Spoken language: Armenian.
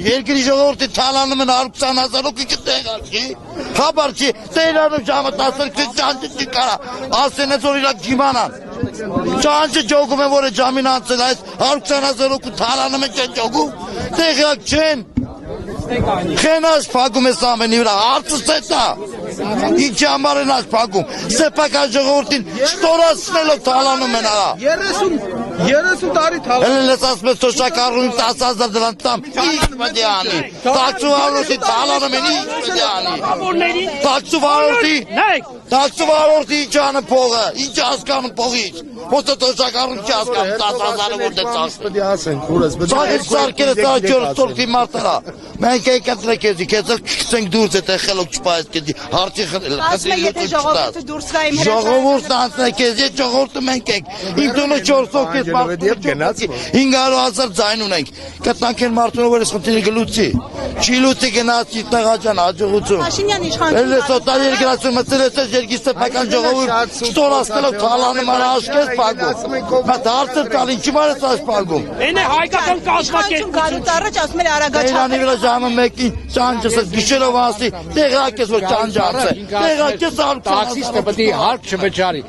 Երկրի ժողովրդի թալանում են 120,000 հոգի կտեղացի, խաբար չի, տերանում ժամը 10 ճանճը չի կարա, ասեն ես որ իրակ ջիմանան, ճանճը ճոգում են, որ է ճամին անցել այս 120,000 հոգի թալանում են չեն ճոգում, տեղյակ չեն, Քեն ասփակում ես ամենի վրա, հարցս է դա, ինչ համար են ասփակում, սեփական ժողովրդին շտորացնելով թալանում են արա։ 30 տարի թալանում։ Էլ ես ասում եմ սոշակառույն 10,000 դրամ տամ, ինչ պետք է անի, տաքսուվարորդի թալանում են, ինչ պետք է անի, տաքսուվարորդի ինչ անը փողը, ինչ հասկանում փողից, ոնց է սոշակառույն չի հասկանում 10,000-ը որ դե ծախսպետի Մենք եք ընտրեք եզի, կեզ էլ կսենք դուրս է տեխելոք չպայս կեզի, հարցի ժողովուրդն անցնեք եզի, ժողովուրդը մենք ենք, իմ տունը 400 կեզ մարդունը 500,000 ձայն ունենք, կտանք են մարդունը որ ես խնդիրի գլուցի, չի լուցի գնացի տղաջան աջողություն, էլ ես օտար երկրացում մծել ես ես երկի սեփական ժողովուրդ, ստորացնելով թալանում արա աշկես պագում, մատ հարցր տալ, ինչի մար ես աշպագում, Ժամը մեկին ճանճս ես գիշերով ասի, տեղակ ես որ ճանճ արցե, տեղակ ես տաքսիստը պետք է հարկ չվճարի